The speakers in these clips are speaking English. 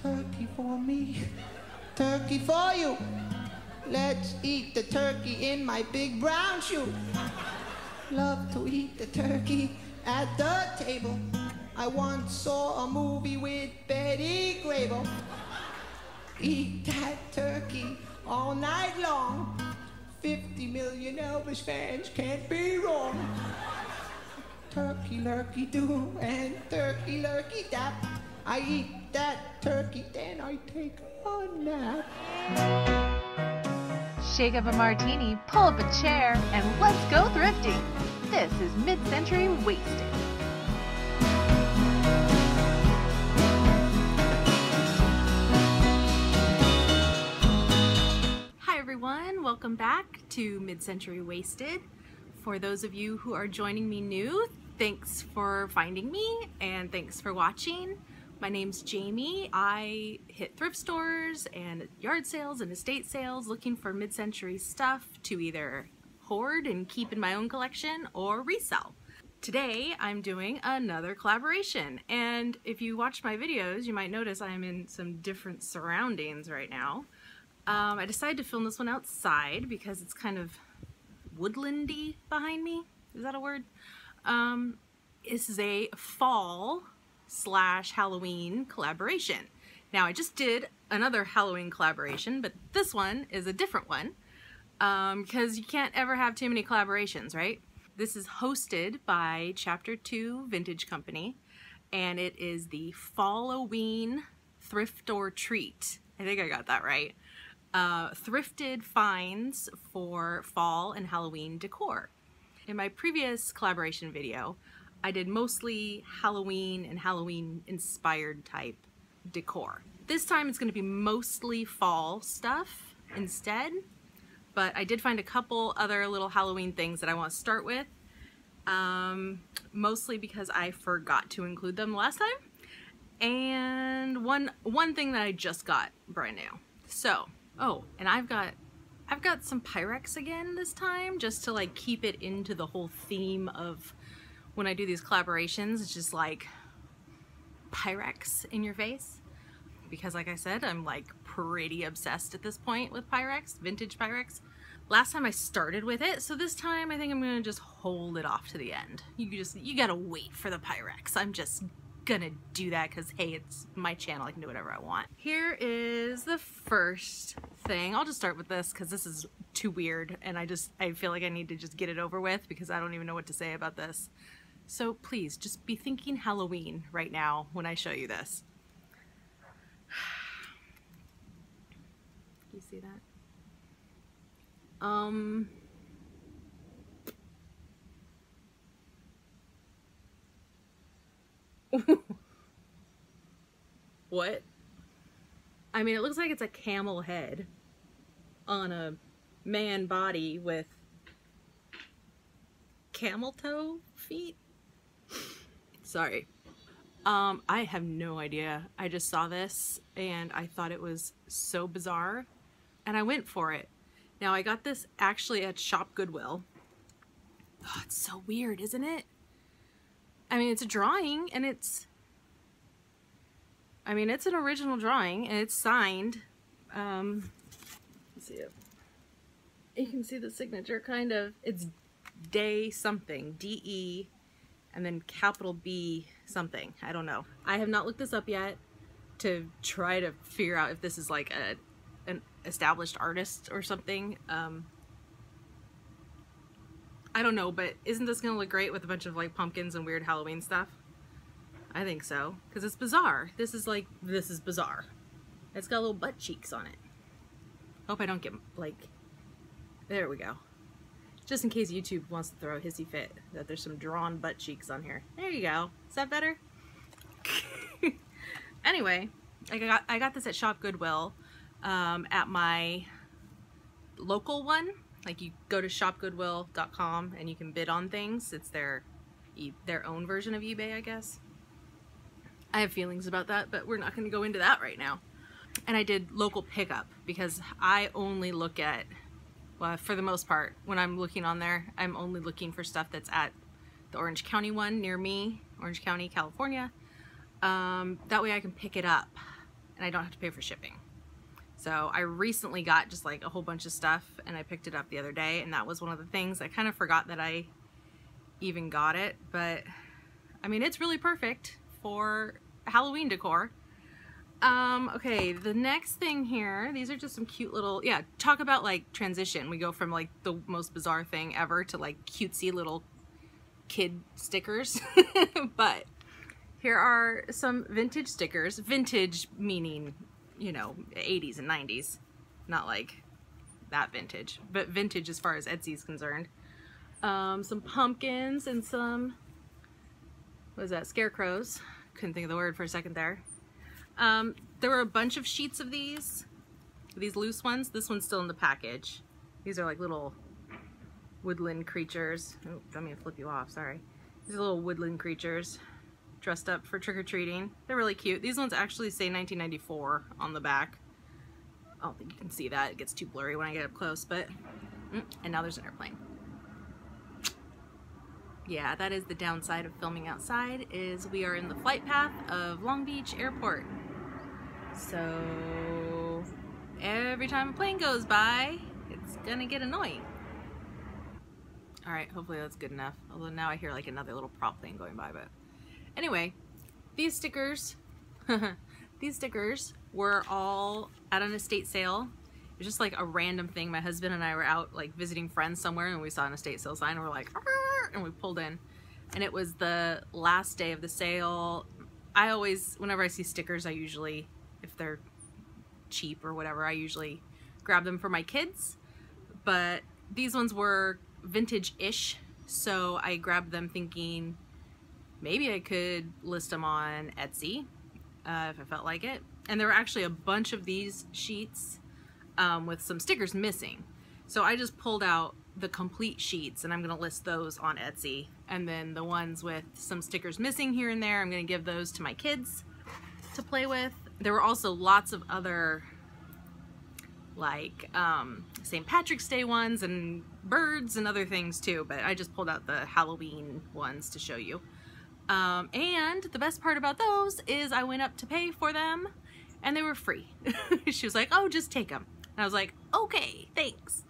Turkey for me, turkey for you. Let's eat the turkey in my big brown shoe. Love to eat the turkey at the table. I once saw a movie with Betty Grable. Eat that turkey all night long. 50 million Elvis fans can't be wrong. Turkey lurkey do and turkey lurkey dap. I eat that turkey, then I take a nap. Shake up a martini, pull up a chair, and let's go thrifting. This is Mid-Century Wasted. Hi everyone, welcome back to Mid-Century Wasted. For those of you who are joining me new, thanks for finding me and thanks for watching. My name's Jamie. I hit thrift stores and yard sales and estate sales looking for mid-century stuff to either hoard and keep in my own collection or resell. Today I'm doing another collaboration, and if you watch my videos you might notice I'm in some different surroundings right now. I decided to film this one outside because it's kind of woodlandy behind me. Is that a word? This is a fall/Halloween collaboration. Now I just did another Halloween collaboration, but this one is a different one because you can't ever have too many collaborations, right? This is hosted by Chapter 2 Vintage Company, and it is the FALL-O-WEEN Thrift-or-Treat. I think I got that right. Thrifted finds for fall and Halloween decor. In my previous collaboration video, I did mostly Halloween and Halloween inspired type decor. This time it's going to be mostly fall stuff instead, but I did find a couple other little Halloween things that I want to start with, mostly because I forgot to include them last time, and one thing that I just got brand new. So, oh, and I've got some Pyrex again this time, just to like keep it into the whole theme of when I do these collaborations. It's just like Pyrex in your face, because like I said, I'm like pretty obsessed at this point with Pyrex, vintage Pyrex. Last time I started with it, so this time I think I'm gonna just hold it off to the end. You gotta wait for the Pyrex. I'm just gonna do that because hey, it's my channel, I can do whatever I want. Here is the first thing. I'll just start with this because this is too weird and I feel like I need to just get it over with because I don't even know what to say about this. So please just be thinking Halloween right now when I show you this. You see that? What? I mean, it looks like it's a camel head on a man body with camel toe feet. Sorry. I have no idea. I just saw this and I thought it was so bizarre and I went for it. Now I got this actually at Shop Goodwill. Oh, it's so weird, isn't it? I mean, it's a drawing and it's an original drawing and it's signed. Let's see it. You can see the signature kind of. It's Day something, D-E, and then capital B something. I don't know. I have not looked this up yet to try to figure out if this is like an established artist or something. I don't know, but isn't this gonna look great with a bunch of like pumpkins and weird Halloween stuff? I think so, because it's bizarre. This is bizarre. It's got little butt cheeks on it. Hope I don't get like, there we go. Just in case YouTube wants to throw a hissy fit that there's some drawn butt cheeks on here. There you go. Is that better? Anyway, I got this at Shop Goodwill at my local one. Like you go to shopgoodwill.com and you can bid on things. It's their own version of eBay, I guess. I have feelings about that, but we're not going to go into that right now. And I did local pickup because I only look at, well, for the most part, when I'm looking on there, I'm only looking for stuff that's at the Orange County one near me, Orange County, California. That way I can pick it up and I don't have to pay for shipping. So I recently got just like a whole bunch of stuff, and I picked it up the other day, and that was one of the things. I kind of forgot that I even got it, but I mean, it's really perfect for Halloween decor. Okay, the next thing here, these are just some cute little, yeah, talk about like transition. We go from like the most bizarre thing ever to like cutesy little kid stickers. But here are some vintage stickers. Vintage meaning, you know, 80s and 90s. Not like that vintage, but vintage as far as Etsy is concerned. Some pumpkins and some, what is that, scarecrows. Couldn't think of the word for a second there. There were a bunch of sheets of these loose ones. This one's still in the package. These are like little woodland creatures. Oh, don't mean to flip you off, sorry. These are little woodland creatures dressed up for trick-or-treating. They're really cute. These ones actually say 1994 on the back. I don't think you can see that. It gets too blurry when I get up close, but, and now there's an airplane. Yeah, that is the downside of filming outside, is we are in the flight path of Long Beach Airport. So every time a plane goes by, it's gonna get annoying. All right, hopefully that's good enough. Although now I hear like another little prop thing going by, but anyway, these stickers, these stickers were all at an estate sale. It was just like a random thing. My husband and I were out like visiting friends somewhere, and we saw an estate sale sign, and we're like, arr! And we pulled in, and it was the last day of the sale. I always, whenever I see stickers, I usually, if they're cheap or whatever, I usually grab them for my kids. But these ones were vintage-ish, so I grabbed them thinking maybe I could list them on Etsy if I felt like it. And there were actually a bunch of these sheets with some stickers missing. So I just pulled out the complete sheets, and I'm gonna list those on Etsy. And then the ones with some stickers missing here and there, I'm gonna give those to my kids to play with. There were also lots of other like St. Patrick's Day ones and birds and other things too, but I just pulled out the Halloween ones to show you. And the best part about those is I went up to pay for them, and they were free. She was like, oh, just take them. And I was like, okay, thanks.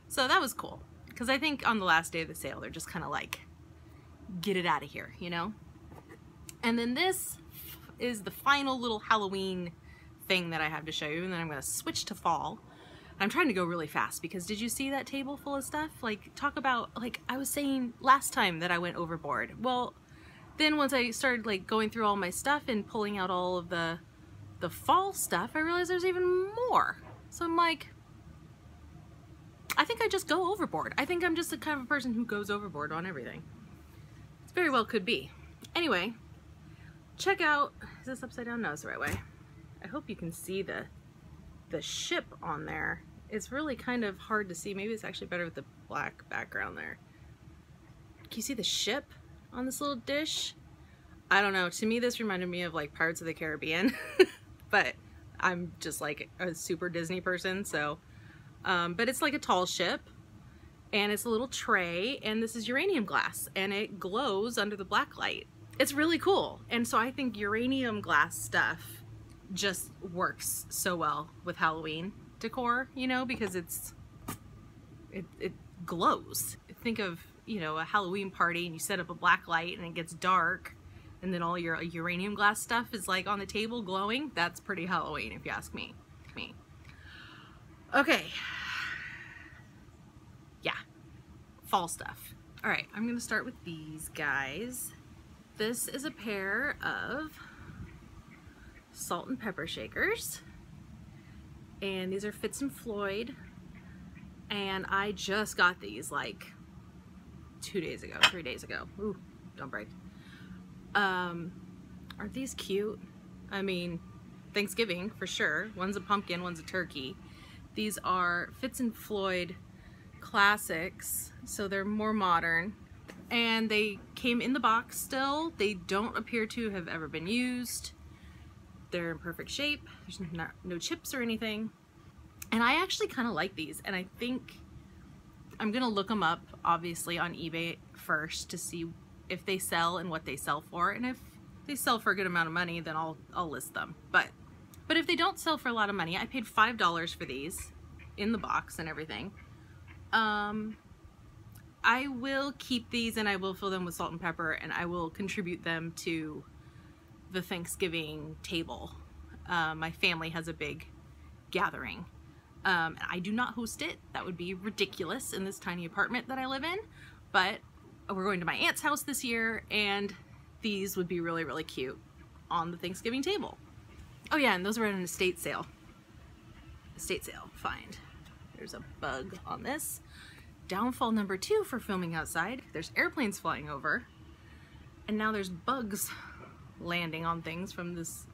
So that was cool, because I think on the last day of the sale, they're just kind of like, get it out of here, you know? And then this is the final little Halloween thing that I have to show you, and then I'm going to switch to fall. I'm trying to go really fast, because did you see that table full of stuff? Like, talk about, like, I was saying last time that I went overboard. Well, then once I started like going through all my stuff and pulling out all of the fall stuff, I realized there's even more. So I'm like, I think I just go overboard. I think I'm just the kind of a person who goes overboard on everything. It's very well could be. Anyway, check out, is this upside down? No, it's the right way. I hope you can see the ship on there. It's really kind of hard to see. Maybe it's actually better with the black background there. Can you see the ship on this little dish? I don't know. To me, this reminded me of like Pirates of the Caribbean, but I'm just like a super Disney person, so, but it's like a tall ship, and it's a little tray, and this is uranium glass, and it glows under the black light. It's really cool. And so I think uranium glass stuff just works so well with Halloween decor, you know, because it glows. Think of, you know, a Halloween party, and you set up a black light and it gets dark, and then all your uranium glass stuff is like on the table glowing. That's pretty Halloween if you ask me. Okay. Yeah. Fall stuff. All right, I'm gonna start with these guys. This is a pair of salt and pepper shakers, and these are Fitz and Floyd, and I just got these like 2 days ago, 3 days ago. Ooh, don't break. Aren't these cute? I mean, Thanksgiving for sure. One's a pumpkin, one's a turkey. These are Fitz and Floyd classics, so they're more modern, and they came in the box still. They don't appear to have ever been used. They're in perfect shape. There's no chips or anything. And I actually kind of like these, and I think I'm gonna look them up obviously on eBay first to see if they sell and what they sell for, and if they sell for a good amount of money, then I'll list them. But if they they don't sell for a lot of money. I paid $5 for these in the box and everything. I will keep these and I will fill them with salt and pepper, and I will contribute them to the Thanksgiving table. My family has a big gathering. I do not host it. That would be ridiculous in this tiny apartment that I live in, but we're going to my aunt's house this year, and these would be really, really cute on the Thanksgiving table. Oh yeah, and those were at an estate sale. Estate sale find. There's a bug on this. Downfall number 2 for filming outside. There's airplanes flying over, and now there's bugs landing on things from this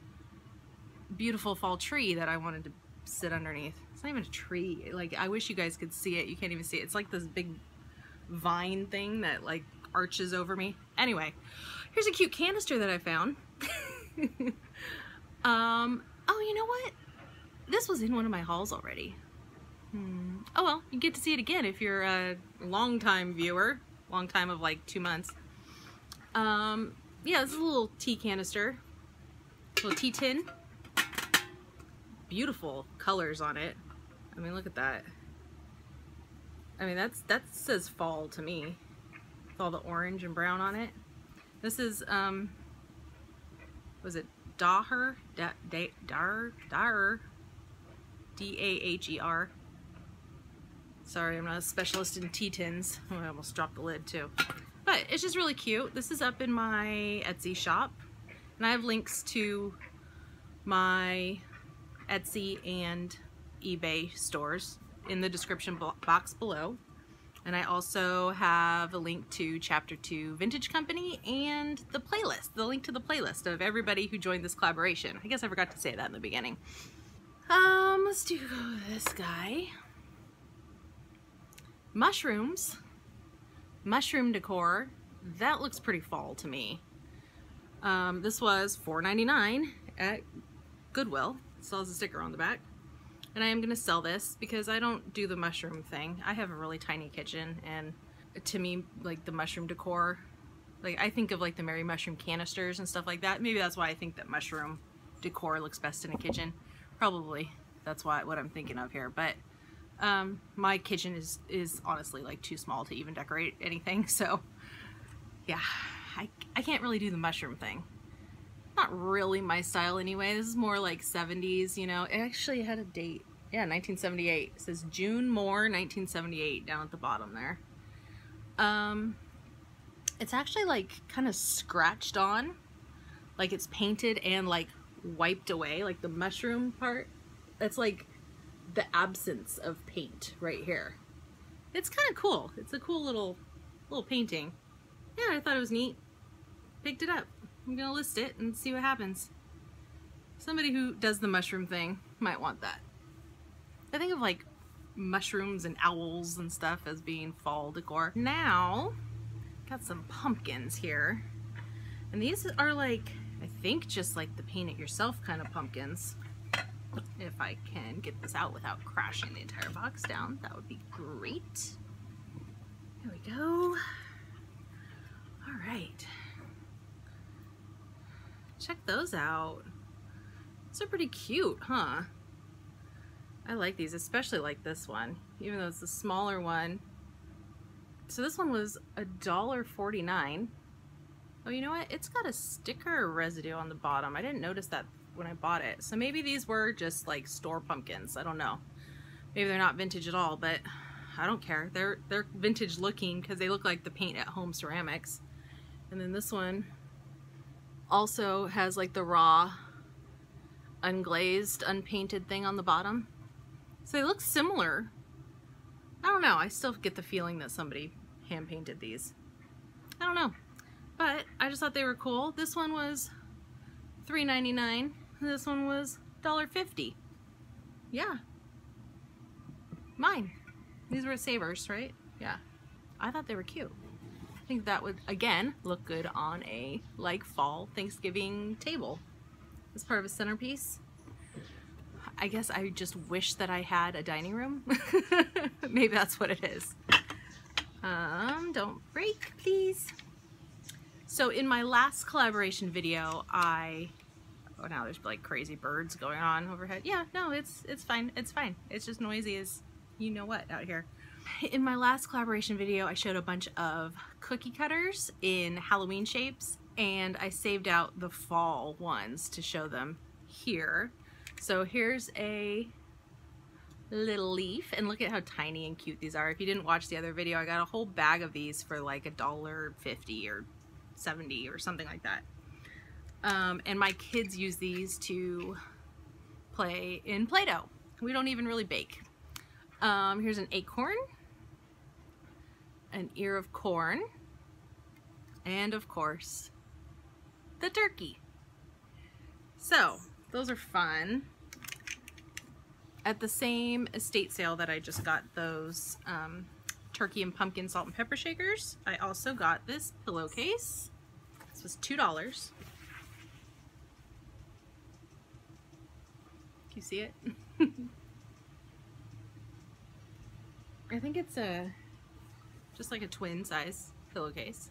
beautiful fall tree that I wanted to sit underneath. It's not even a tree. Like, I wish you guys could see it. You can't even see it. It's like this big vine thing that like arches over me. Anyway, here's a cute canister that I found. Oh, you know what? This was in one of my hauls already. Oh well, you get to see it again if you're a long-time viewer. Long time of like 2 months. Yeah, this is a little tea canister. Little tea tin. Beautiful colors on it. I mean, look at that. I mean, that says fall to me. With all the orange and brown on it. This is, was it Daher? Daher? D-A-H-E-R. Sorry, I'm not a specialist in tea tins. Oh, I almost dropped the lid too. But it's just really cute. This is up in my Etsy shop. And I have links to my Etsy and eBay stores in the description box below. And I also have a link to Chapter 2 Vintage Company and the playlist, the link to the playlist of everybody who joined this collaboration. I guess I forgot to say that in the beginning. Let's do this guy. Mushrooms. Mushroom decor. That looks pretty fall to me. This was $4.99 at Goodwill. It still has a sticker on the back. And I am going to sell this because I don't do the mushroom thing. I have a really tiny kitchen, and to me, like, the mushroom decor, like, I think of like the Merry Mushroom canisters and stuff like that. Maybe that's why I think that mushroom decor looks best in a kitchen. Probably that's what I'm thinking of here. But my kitchen is honestly like too small to even decorate anything. So yeah, I can't really do the mushroom thing. Not really my style anyway. This is more like 70s, you know. It actually had a date. Yeah, 1978. It says June Moore, 1978 down at the bottom there. It's actually like kind of scratched on. Like it's painted and like wiped away. Like the mushroom part. That's like the absence of paint right here. It's kind of cool. It's a cool little painting. Yeah, I thought it was neat. Picked it up. I'm gonna list it and see what happens. Somebody who does the mushroom thing might want that. I think of like mushrooms and owls and stuff as being fall decor. Now, got some pumpkins here. And these are like, I think just like the paint it yourself kind of pumpkins. If I can get this out without crashing the entire box down, that would be great. There we go. All right. Check those out. These are pretty cute, huh? I like these, especially like this one, even though it's a smaller one. So this one was $1.49. Oh, you know what? It's got a sticker residue on the bottom. I didn't notice that when I bought it. So maybe these were just like store pumpkins. I don't know. Maybe they're not vintage at all, but I don't care. They're vintage looking because they look like the paint at home ceramics. And then this one also has like the raw unglazed unpainted thing on the bottom, so they look similar. I don't know, I still get the feeling that somebody hand painted these. I don't know, but I just thought they were cool. This one was $3.99 and this one was $1.50. Yeah, mine. These were Savers, right? Yeah, I thought they were cute. I think that would, again, look good on a, like, fall Thanksgiving table as part of a centerpiece. I guess I just wish that I had a dining room. Maybe that's what it is. Don't break, please. So in my last collaboration video, Oh, now there's like crazy birds going on overhead. Yeah, no, it's fine. It's fine. It's just noisy as you know what out here. In my last collaboration video, I showed a bunch of cookie cutters in Halloween shapes, and I saved out the fall ones to show them here. So here's a little leaf, and look at how tiny and cute these are. If you didn't watch the other video, I got a whole bag of these for like $1.50 or $70 or something like that. And my kids use these to play in Play-Doh. We don't even really bake. Here's an acorn, an ear of corn, and of course, the turkey. So, those are fun. At the same estate sale that I just got those turkey and pumpkin salt and pepper shakers, I also got this pillowcase. This was $2. You see it? I think it's just like a twin size pillowcase.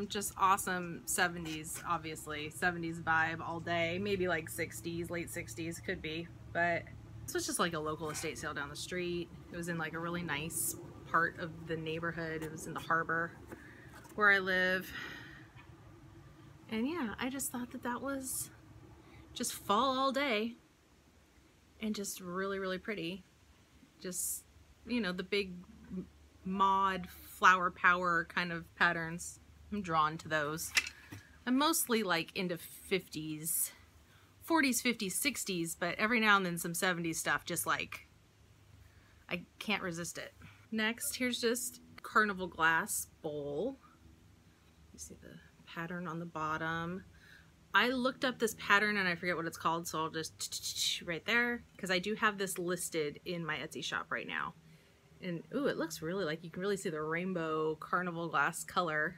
Just awesome 70s, obviously. 70s vibe all day. Maybe like 60s, late 60s could be. But this was just like a local estate sale down the street. It was in like a really nice part of the neighborhood. It was in the harbor where I live. And yeah, I just thought that that was just fall all day and just really, really pretty. Just, you know, the big mod flower power kind of patterns. I'm drawn to those. I'm mostly like into 50s, 40s, 50s, 60s, but every now and then some 70s stuff, just like, I can't resist it. Next, here's just carnival glass bowl. You see the pattern on the bottom. I looked up this pattern and I forget what it's called, so I'll just right there, because I do have this listed in my Etsy shop right now. And ooh, it looks really like you can really see the rainbow carnival glass color.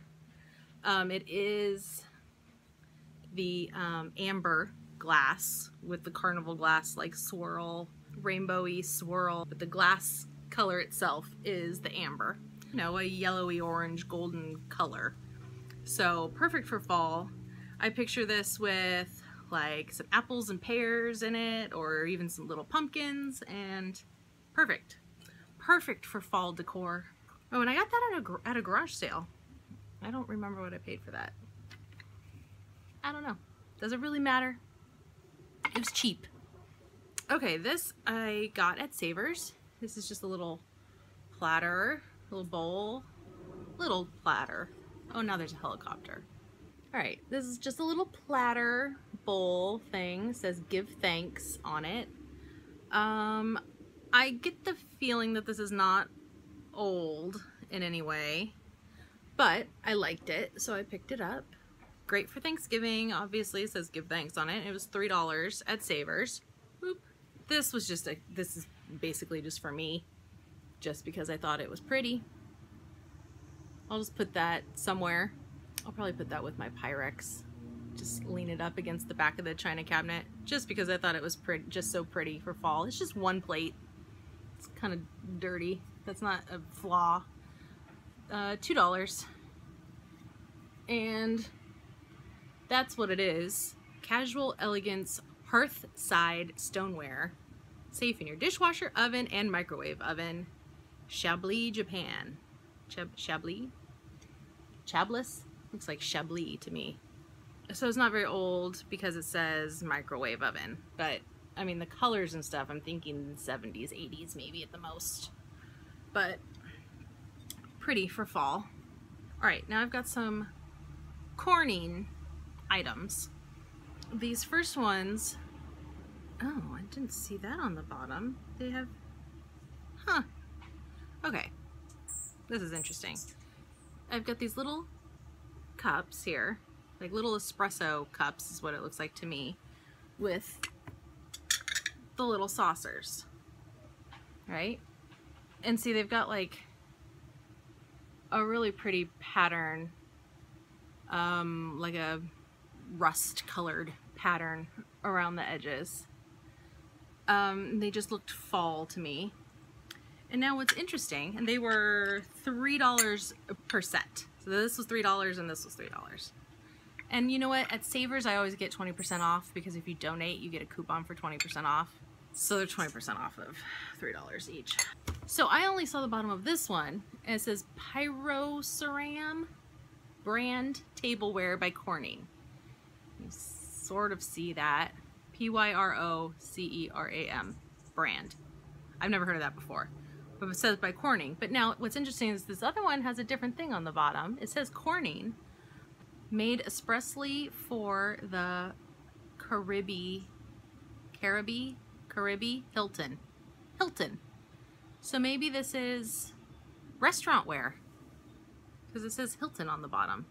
It is the amber glass with the carnival glass like swirl, rainbowy swirl, but the glass color itself is the amber. You know, a yellowy orange golden color. So perfect for fall. I picture this with like some apples and pears in it, or even some little pumpkins, and perfect. Perfect for fall decor. Oh, and I got that at a garage sale. I don't remember what I paid for that. I don't know. Does it really matter? It was cheap. Okay, this I got at Savers. This is just a little platter, little bowl, little platter. Oh, now there's a helicopter. All right, this is just a little platter bowl thing. It says give thanks on it. I get the feeling that this is not old in any way, but I liked it, so I picked it up. Great for Thanksgiving. Obviously, it says give thanks on it. It was $3 at Savers. Boop. This was just this is basically just for me, just because I thought it was pretty. I'll just put that somewhere. I'll probably put that with my Pyrex. Just lean it up against the back of the china cabinet, just because I thought it was pretty, just so pretty for fall. It's just one plate. It's kind of dirty. That's not a flaw. $2. And that's what it is. Casual Elegance Hearth Side Stoneware. Safe in your dishwasher, oven, and microwave oven. Chablis, Japan. Chablis? Chablis? Looks like Chablis to me. So it's not very old because it says microwave oven, but I mean the colors and stuff, I'm thinking 70s, 80s maybe at the most, but pretty for fall. All right, now I've got some corning items. These first ones, oh, I didn't see that on the bottom. They have, huh, okay, this is interesting. I've got these little cups here, like little espresso cups is what it looks like to me, with the little saucers, right? And see, they've got like a really pretty pattern, like a rust colored pattern around the edges. They just looked fall to me. And now what's interesting, and they were $3 per set. So this was $3 and this was $3. And you know what? At Savers, I always get 20% off because if you donate, you get a coupon for 20% off. So they're 20% off of $3 each. So I only saw the bottom of this one, and it says Pyroceram brand tableware by Corning. You sort of see that. Pyroceram brand. I've never heard of that before, but it says by Corning. But now what's interesting is this other one has a different thing on the bottom. It says Corning, made expressly for the Caribbean Hilton. So maybe this is restaurant wear because it says Hilton on the bottom.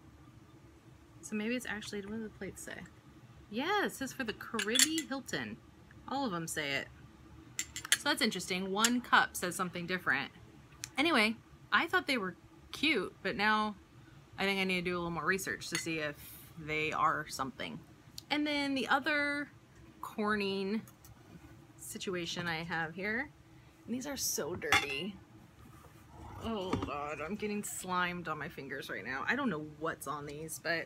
So maybe it's actually, what do the plates say? Yeah, it says for the Caribbean Hilton. All of them say it. So that's interesting. One cup says something different. Anyway, I thought they were cute, but now I think I need to do a little more research to see if they are something. And then the other Corning situation I have here, and these are so dirty. Oh God, I'm getting slimed on my fingers right now. I don't know what's on these, but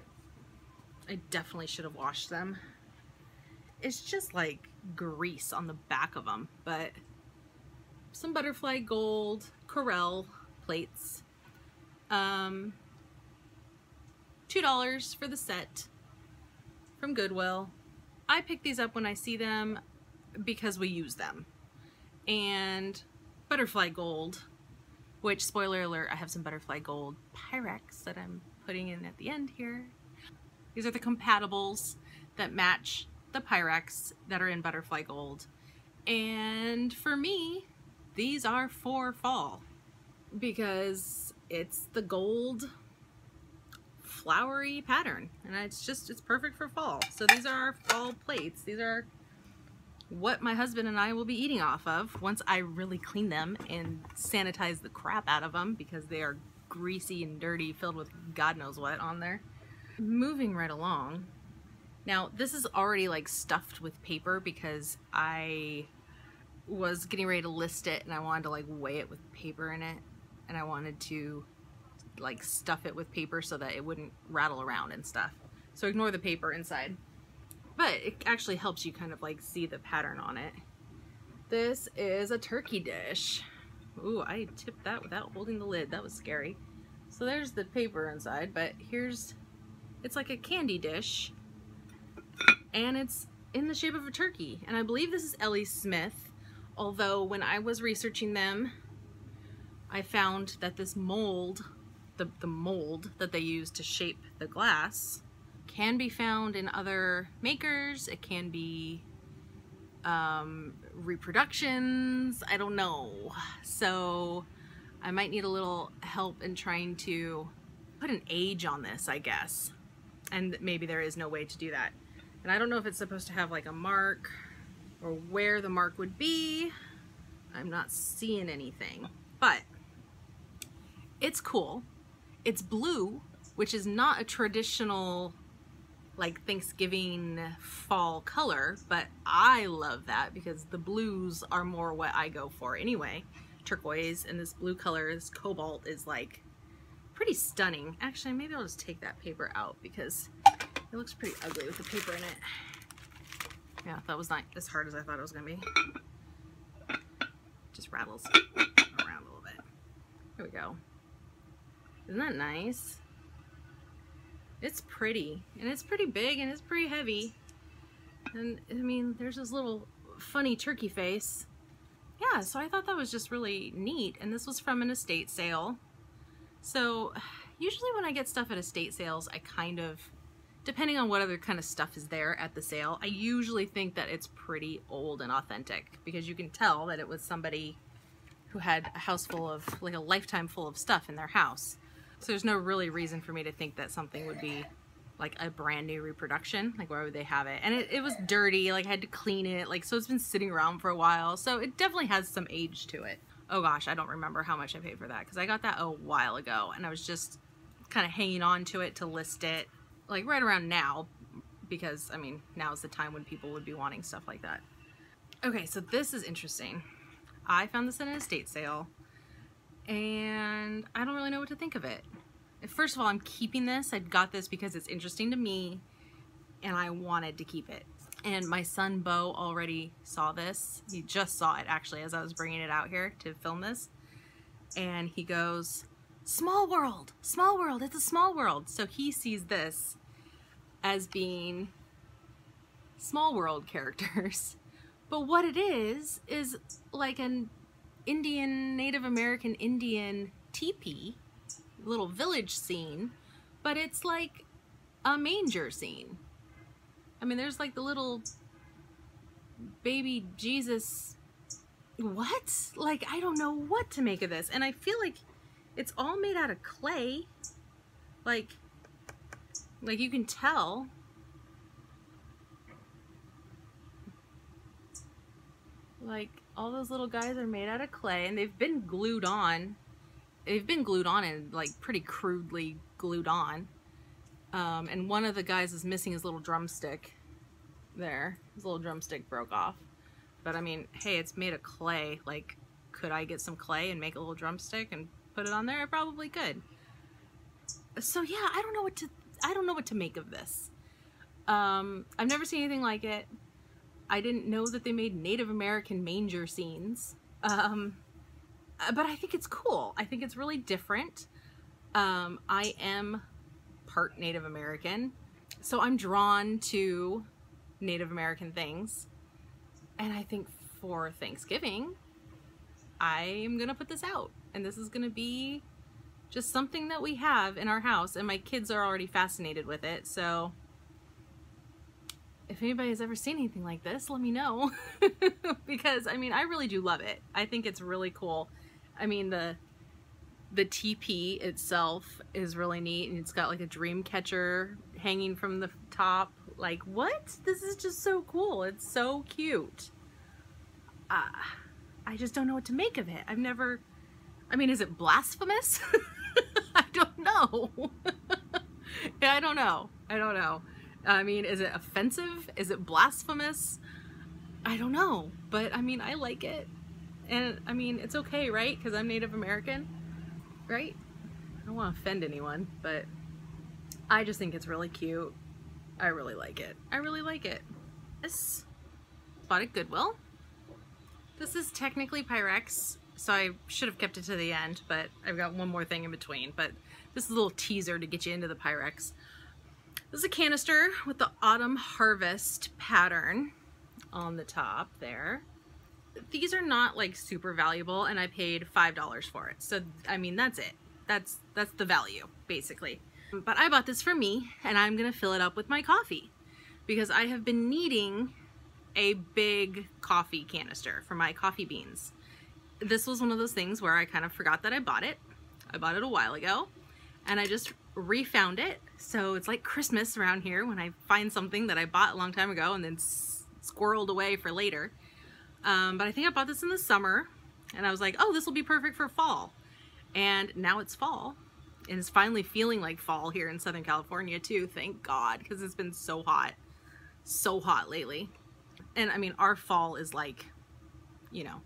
I definitely should have washed them. It's just like grease on the back of them, but some butterfly gold Casserole plates. $2 for the set from Goodwill. I pick these up when I see them because we use them. And butterfly gold, which, spoiler alert, I have some butterfly gold Pyrex that I'm putting in at the end here. These are the compatibles that match the Pyrex that are in butterfly gold. And for me, these are for fall because it's the gold flowery pattern, and it's perfect for fall. So these are our fall plates. These are what my husband and I will be eating off of once I really clean them and sanitize the crap out of them because they are greasy and dirty, filled with God knows what on there. Moving right along. Now this is already like stuffed with paper because I was getting ready to list it and I wanted to like weigh it with paper in it, and I wanted to like stuff it with paper so that it wouldn't rattle around and stuff. So ignore the paper inside. But it actually helps you kind of like see the pattern on it. This is a turkey dish. Ooh, I tipped that without holding the lid. That was scary. So there's the paper inside, but it's like a candy dish. And it's in the shape of a turkey. And I believe this is Ellie Smith. Although when I was researching them, I found that this mold, the mold that they use to shape the glass, can be found in other makers. It can be reproductions. I don't know. So I might need a little help in trying to put an age on this, I guess. And maybe there is no way to do that. And I don't know if it's supposed to have like a mark or where the mark would be. I'm not seeing anything, but it's cool. It's blue, which is not a traditional like Thanksgiving fall color, but I love that because the blues are more what I go for anyway. Turquoise and this blue color, this cobalt, is like pretty stunning. Actually, maybe I'll just take that paper out because it looks pretty ugly with the paper in it. Yeah, that was not as hard as I thought it was gonna be. Just rattles around a little bit. Here we go. Isn't that nice? It's pretty, and it's pretty big, and it's pretty heavy. And I mean, there's this little funny turkey face. Yeah, so I thought that was just really neat. And this was from an estate sale. So usually when I get stuff at estate sales, I kind of, depending on what other kind of stuff is there at the sale, I usually think that it's pretty old and authentic because you can tell that it was somebody who had a house full of, like a lifetime full of stuff in their house. So there's no really reason for me to think that something would be like a brand new reproduction. Like, why would they have it? And it was dirty, like I had to clean it, like, so it's been sitting around for a while. So it definitely has some age to it. Oh gosh, I don't remember how much I paid for that because I got that a while ago and I was just kind of hanging on to it to list it like right around now because, I mean, now's the time when people would be wanting stuff like that. Okay, so this is interesting. I found this in an estate sale and I don't really know what to think of it. First of all, I'm keeping this. I got this because it's interesting to me and I wanted to keep it. And my son Bo already saw this. He just saw it actually as I was bringing it out here to film this. And he goes, small world, it's a small world. So he sees this as being small world characters. But what it is like an Indian, Native American Indian teepee, little village scene, but it's like a manger scene. I mean, there's like the little baby Jesus. What? Like, I don't know what to make of this. And I feel like it's all made out of clay. Like you can tell. Like, all those little guys are made out of clay, and they've been glued on. They've been glued on and, like, pretty crudely glued on. And one of the guys is missing his little drumstick there. His little drumstick broke off. But, I mean, hey, it's made of clay. Like, could I get some clay and make a little drumstick and put it on there? I probably could. So, yeah, I don't know what to make of this. I've never seen anything like it. I didn't know that they made Native American manger scenes. But I think it's cool. I think it's really different. I am part Native American, so I'm drawn to Native American things. And I think for Thanksgiving, I am gonna put this out. And this is gonna be just something that we have in our house. And my kids are already fascinated with it, so if anybody has ever seen anything like this, let me know. Because, I mean, I really do love it. I think it's really cool. I mean, the teepee itself is really neat, and it's got like a dream catcher hanging from the top. Like, what? This is just so cool. It's so cute. I just don't know what to make of it. I've never... I mean, is it blasphemous? I don't know. Yeah, I don't know. I don't know. I mean, is it offensive? Is it blasphemous? I don't know. But, I mean, I like it. And, I mean, it's okay, right? Because I'm Native American, right? I don't want to offend anyone, but I just think it's really cute. I really like it. I really like it. This bought at Goodwill. This is technically Pyrex, so I should have kept it to the end, but I've got one more thing in between. But this is a little teaser to get you into the Pyrex. This is a canister with the Autumn Harvest pattern on the top there. These are not like super valuable, and I paid $5 for it. So, I mean, that's it. That's the value, basically. But I bought this for me, and I'm gonna fill it up with my coffee because I have been needing a big coffee canister for my coffee beans. This was one of those things where I kind of forgot that I bought it. I bought it a while ago, and I just refound it. So it's like Christmas around here when I find something that I bought a long time ago and then squirreled away for later. But I think I bought this in the summer, and I was like, oh, this will be perfect for fall. And now it's fall, and it's finally feeling like fall here in Southern California too, thank God, because it's been so hot lately. And I mean, our fall is like, you know,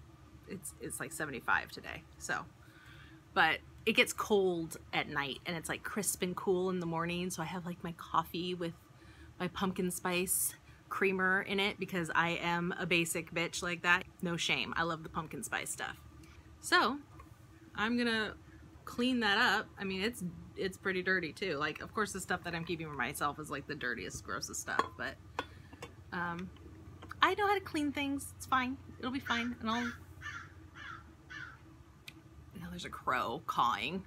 it's like 75 today, so. But it gets cold at night, and it's like crisp and cool in the morning, so I have like my coffee with my pumpkin spice creamer in it because I am a basic bitch like that. No shame, I love the pumpkin spice stuff. So I'm gonna clean that up. I mean, it's pretty dirty too. Like, of course the stuff that I'm keeping for myself is like the dirtiest, grossest stuff, but I know how to clean things. It's fine, it'll be fine. And I'll... Now there's a crow cawing.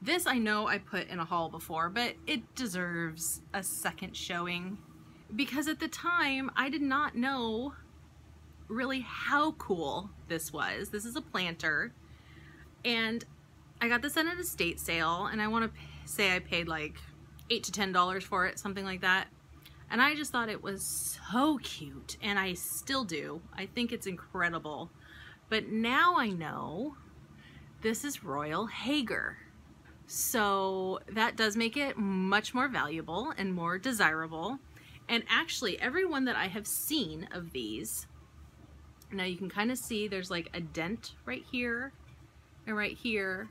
This I know I put in a haul before, but it deserves a second showing because at the time I did not know really how cool this was. This is a planter, and I got this at an estate sale, and I want to say I paid like $8 to $10 for it, something like that. And I just thought it was so cute, and I still do. I think it's incredible. But now I know this is Royal Hager. So that does make it much more valuable and more desirable. And actually, every one that I have seen of these, now you can kind of see there's like a dent right here and right here,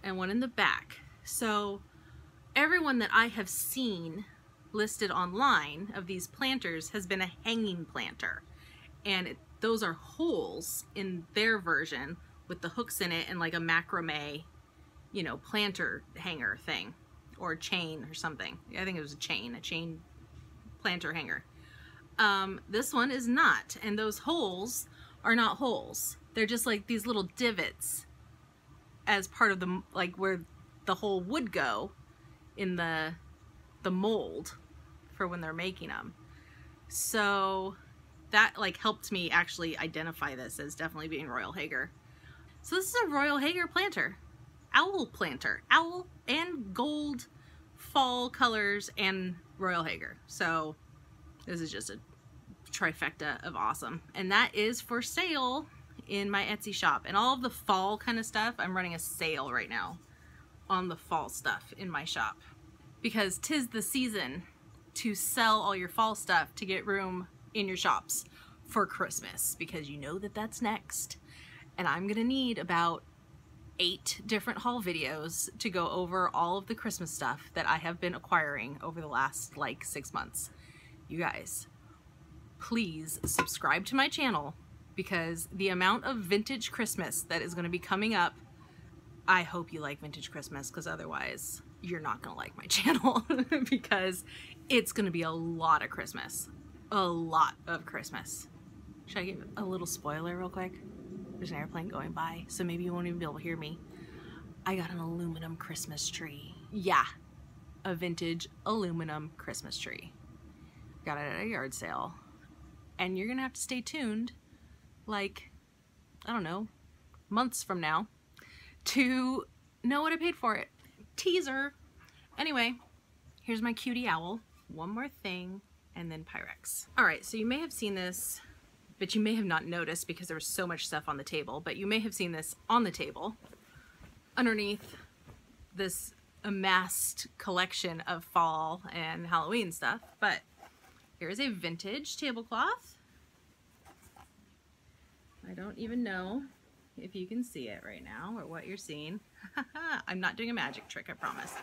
and one in the back. So everyone that I have seen listed online of these planters has been a hanging planter. And those are holes in their version with the hooks in it and like a macrame, you know, planter hanger thing or chain or something. I think it was a chain planter hanger. This one is not, and those holes are not holes. They're just like these little divots as part of the, like where the hole would go in the mold for when they're making them. So that like helped me actually identify this as definitely being Royal Hager. So this is a Royal Hager planter, owl planter, owl and gold fall colors and Royal Hager. So this is just a trifecta of awesome. And that is for sale in my Etsy shop. And all of the fall kind of stuff, I'm running a sale right now on the fall stuff in my shop. Because 'tis the season to sell all your fall stuff to get room in your shops for Christmas. Because you know that that's next. And I'm gonna need about 8 different haul videos to go over all of the Christmas stuff that I have been acquiring over the last like 6 months. You guys, please subscribe to my channel because the amount of vintage Christmas that is going to be coming up, I hope you like vintage Christmas because otherwise you're not going to like my channel because it's going to be a lot of Christmas. A lot of Christmas. Should I give a little spoiler real quick? There's an airplane going by, so maybe you won't even be able to hear me. I got an aluminum Christmas tree. Yeah, a vintage aluminum Christmas tree. Got it at a yard sale. And you're gonna have to stay tuned, like, I don't know, months from now to know what I paid for it. Teaser. Anyway, here's my cutie owl. One more thing, and then Pyrex. All right, so you may have seen this, but you may have not noticed because there was so much stuff on the table, but you may have seen this on the table underneath this amassed collection of fall and Halloween stuff. But here is a vintage tablecloth. I don't even know if you can see it right now or what you're seeing. I'm not doing a magic trick, I promise.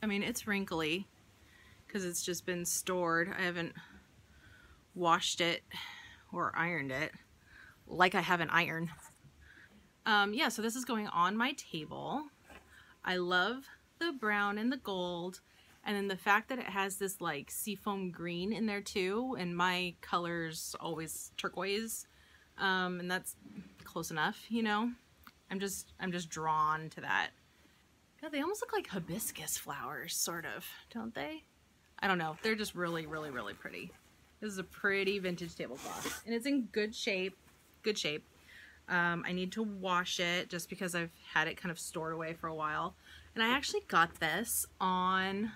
I mean, it's wrinkly because it's just been stored. I haven't washed it or ironed it like I have an iron. Yeah, so this is going on my table. I love the brown and the gold. And then the fact that it has this like seafoam green in there too, and my color's always turquoise, and that's close enough, you know. I'm just drawn to that. God, they almost look like hibiscus flowers, sort of, don't they? I don't know. They're just really, really, really pretty. This is a pretty vintage tablecloth, and it's in good shape. Good shape. I need to wash it just because I've had it kind of stored away for a while. And I actually got this on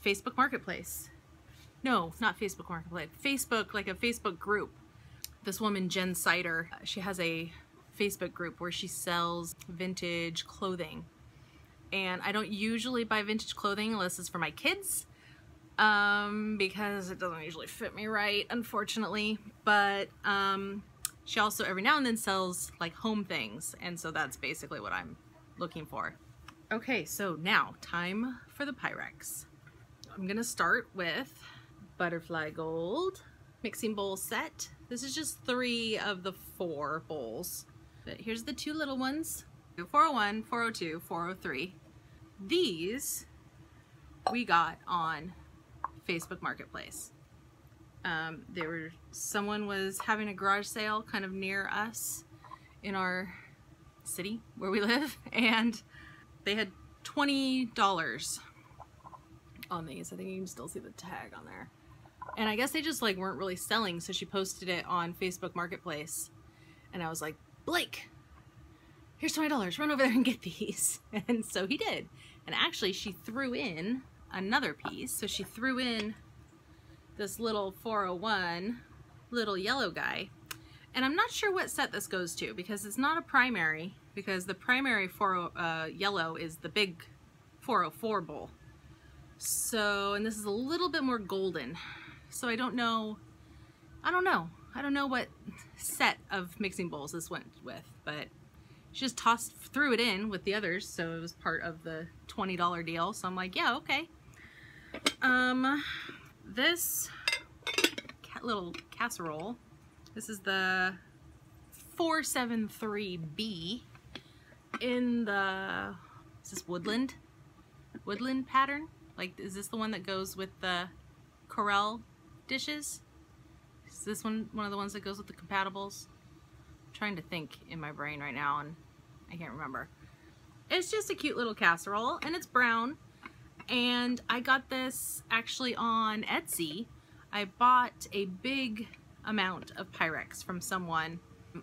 Facebook Marketplace. No, not Facebook Marketplace. Facebook, like a Facebook group. This woman, Jen Sider, she has a Facebook group where she sells vintage clothing. And I don't usually buy vintage clothing unless it's for my kids, because it doesn't usually fit me right, unfortunately. But she also every now and then sells like home things, and so that's basically what I'm looking for. Okay, so now time for the Pyrex. I'm gonna start with Butterfly Gold mixing bowl set. This is just 3 of the 4 bowls. But here's the 2 little ones. 401, 402, 403. These we got on Facebook Marketplace. Someone was having a garage sale kind of near us in our city where we live, and they had $20 on these. I think you can still see the tag on there. And I guess they just like weren't really selling, so she posted it on Facebook Marketplace. And I was like, Blake, here's $20, run over there and get these. And so he did. And actually she threw in another piece. So she threw in this little 401 little yellow guy. And I'm not sure what set this goes to because it's not a primary, because the primary yellow is the big 404 bowl. So, and this is a little bit more golden. So I don't know what set of mixing bowls this went with, but she just threw it in with the others, so it was part of the $20 deal. So I'm like, yeah, okay. This little casserole, this is the 473B in the, is this Woodland pattern? Like, is this the one that goes with the Corelle dishes? Is this one of the ones that goes with the compatibles? I'm trying to think in my brain right now and I can't remember. It's just a cute little casserole and it's brown. And I got this actually on Etsy. I bought a big amount of Pyrex from someone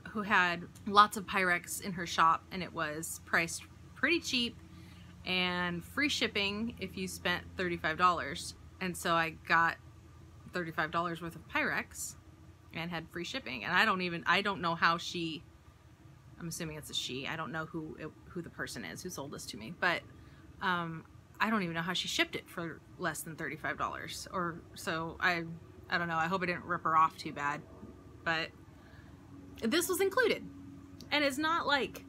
who had lots of Pyrex in her shop, and it was priced pretty cheap and free shipping if you spent $35. And so I got $35 worth of Pyrex and had free shipping. And I don't know how she, I'm assuming it's a she, I don't know who the person is who sold this to me, but I don't even know how she shipped it for less than $35 or so. I don't know. I hope I didn't rip her off too bad, but this was included, and it's not like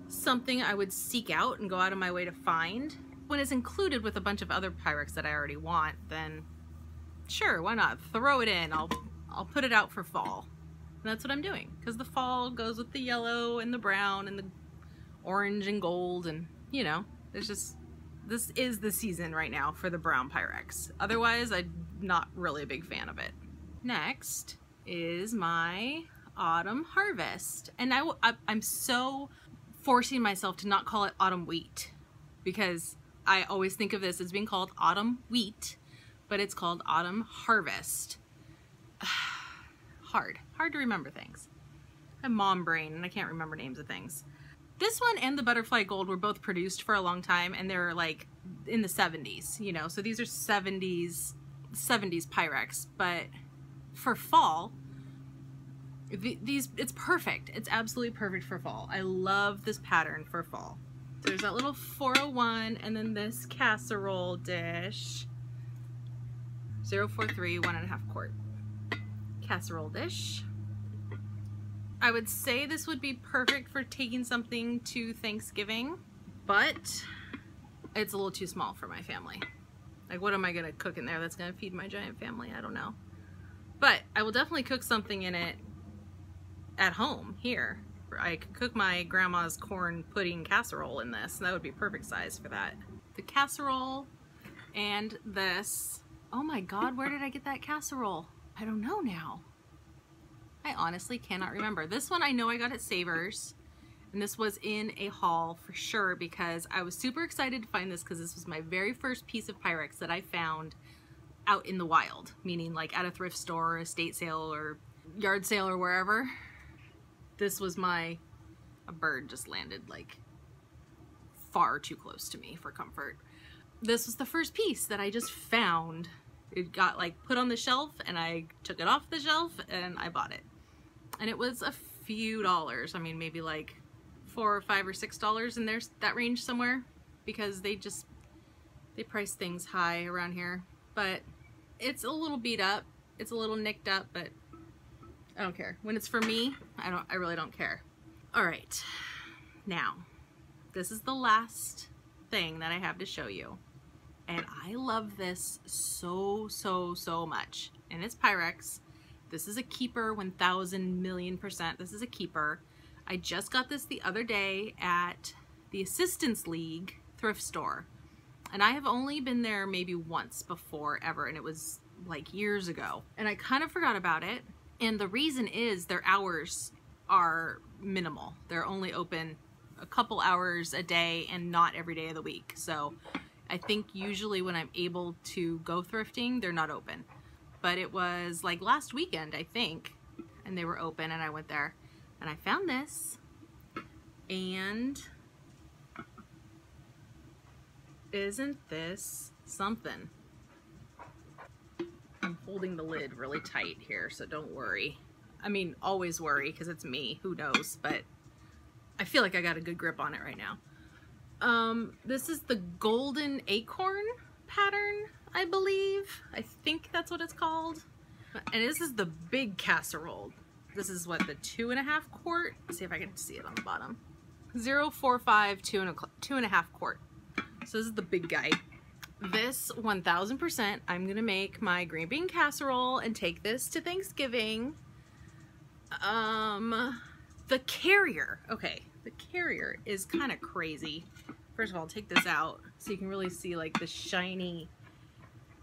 something I would seek out and go out of my way to find. When it's included with a bunch of other Pyrex that I already want, then sure, why not? Throw it in. I'll put it out for fall. And that's what I'm doing, because the fall goes with the yellow and the brown and the orange and gold, and you know, there's just, this is the season right now for the brown Pyrex. Otherwise, I'm not really a big fan of it. Next is my autumn harvest. And I'm so forcing myself to not call it autumn wheat, because I always think of this as being called autumn wheat, but it's called autumn harvest. Hard to remember things. I have mom brain and I can't remember names of things. This one and the butterfly gold were both produced for a long time, and they're like in the 70s, you know, so these are 70s Pyrex, but for fall, it's perfect. It's absolutely perfect for fall. I love this pattern for fall. So there's that little 401, and then this casserole dish, 043, 1.5 quart casserole dish. I would say this would be perfect for taking something to Thanksgiving, but it's a little too small for my family. Like, what am I gonna cook in there that's gonna feed my giant family? I don't know. But I will definitely cook something in it at home here. I could cook my grandma's corn pudding casserole in this, and that would be perfect size for that. The casserole and this. Oh my God, where did I get that casserole? I don't know now. I honestly cannot remember. This one I know I got at Savers, and this was in a haul for sure, because I was super excited to find this, because this was my very first piece of Pyrex that I found out in the wild, meaning like at a thrift store, estate sale, or yard sale, or wherever. This was a bird just landed like far too close to me for comfort. This was the first piece that I just found. It got like put on the shelf, and I took it off the shelf and I bought it. And it was a few dollars. I mean, maybe like $4 or $5 or $6 in there's that range somewhere, because they price things high around here. But it's a little beat up, it's a little nicked up, but I don't care. When it's for me, I really don't care. All right, now this is the last thing that I have to show you, and I love this so much. And it's Pyrex. This is a keeper, 1000,000,000%. This is a keeper. I just got this the other day at the Assistance League thrift store, and I have only been there maybe once before ever, and it was like years ago, and I kind of forgot about it. And the reason is their hours are minimal. They're only open a couple hours a day and not every day of the week. So I think usually when I'm able to go thrifting, they're not open. But it was like last weekend, I think, and they were open, and I went there and I found this, and isn't this something? I'm holding the lid really tight here, so don't worry. I mean, always worry, because it's me, who knows, but I feel like I got a good grip on it right now. This is the golden acorn pattern, I believe. I think that's what it's called. And this is the big casserole. This is what, the 2.5 quart? Let's see if I can see it on the bottom. 0.45 2.5 quart. So this is the big guy. This 1000%, I'm gonna make my green bean casserole and take this to Thanksgiving. The carrier, okay, the carrier is kind of crazy. First of all, I'll take this out so you can really see like the shiny.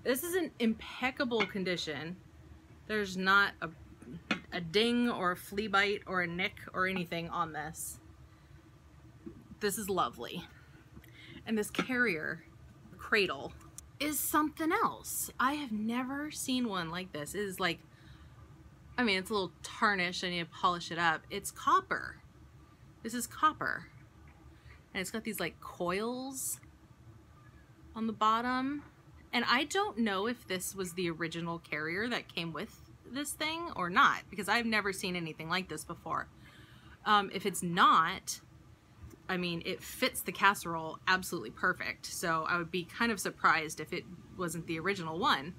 This is in impeccable condition. There's not a ding or a flea bite or a nick or anything on this. This is lovely. And this carrier cradle is something else. I have never seen one like this. It is like, I mean, it's a little tarnished. I need to polish it up. It's copper. This is copper. And it's got these like coils on the bottom. And I don't know if this was the original carrier that came with this thing or not, because I've never seen anything like this before. If it's not, I mean, it fits the casserole absolutely perfect. So I would be kind of surprised if it wasn't the original one.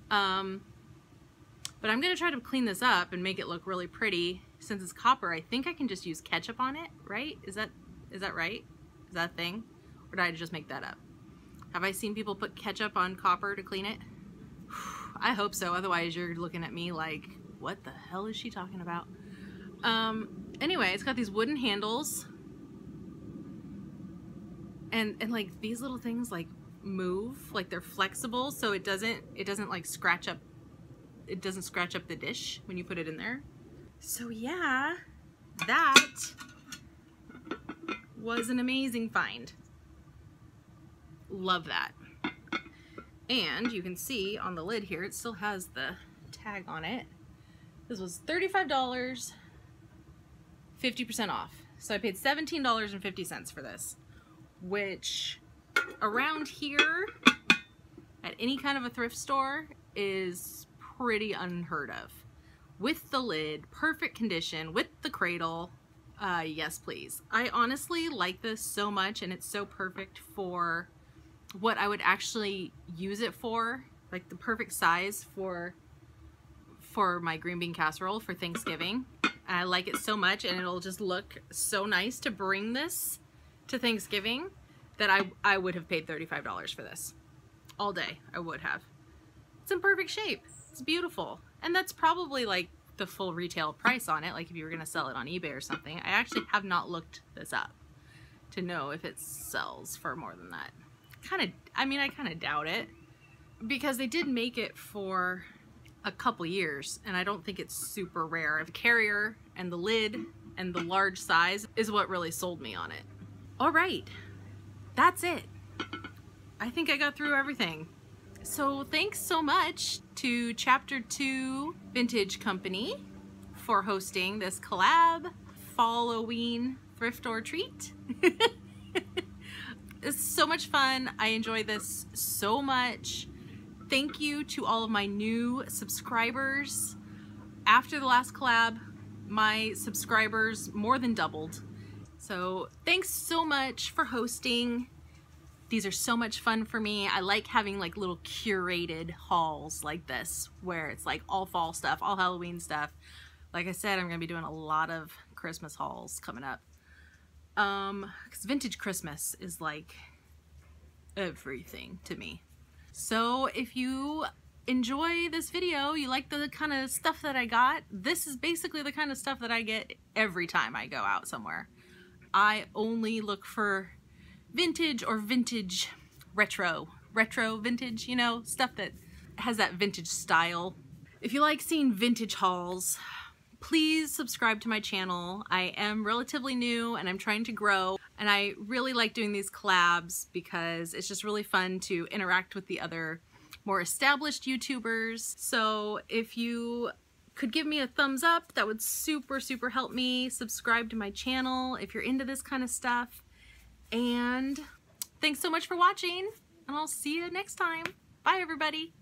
But I'm gonna try to clean this up and make it look really pretty. Since it's copper, I think I can just use ketchup on it, right? Is that right? Is that a thing? Or did I just make that up? Have I seen people put ketchup on copper to clean it? I hope so, otherwise you're looking at me like, what the hell is she talking about? Anyway, it's got these wooden handles. And like these little things like move, like they're flexible, so it doesn't like scratch up, it doesn't scratch up the dish when you put it in there. So yeah, that was an amazing find. Love that. And you can see on the lid here, it still has the tag on it. This was $35, 50% off. So I paid $17.50 for this, which around here at any kind of a thrift store is pretty unheard of. With the lid, perfect condition, with the cradle, yes please. I honestly like this so much, and it's so perfect for what I would actually use it for, like the perfect size for my green bean casserole for Thanksgiving. I like it so much, and it'll just look so nice to bring this to Thanksgiving that I would have paid $35 for this. All day, I would have. It's in perfect shape. It's beautiful. And that's probably like the full retail price on it, like if you were gonna sell it on eBay or something. I actually have not looked this up to know if it sells for more than that. I kind of doubt it, because they did make it for a couple years, and I don't think it's super rare. The carrier and the lid and the large size is what really sold me on it. All right, that's it. I think I got through everything. So thanks so much to Chapter 2 Vintage Company for hosting this collab, FALL-O-WEEN Thrift-or-Treat. It's so much fun. I enjoy this so much. Thank you to all of my new subscribers. After the last collab, my subscribers more than doubled. So thanks so much for hosting. These are so much fun for me. I like having like little curated hauls like this, where it's like all fall stuff, all Halloween stuff. Like I said, I'm gonna be doing a lot of Christmas hauls coming up. Because vintage Christmas is like everything to me. So if you enjoy this video, you like the kind of stuff that I got, this is basically the kind of stuff that I get every time I go out somewhere. I only look for vintage or vintage retro vintage, you know, stuff that has that vintage style. If you like seeing vintage hauls, please subscribe to my channel. I am relatively new and I'm trying to grow, and I really like doing these collabs because it's just really fun to interact with the other more established YouTubers. So if you could give me a thumbs up, that would super help me. Subscribe to my channel if you're into this kind of stuff. And thanks so much for watching, and I'll see you next time. Bye everybody.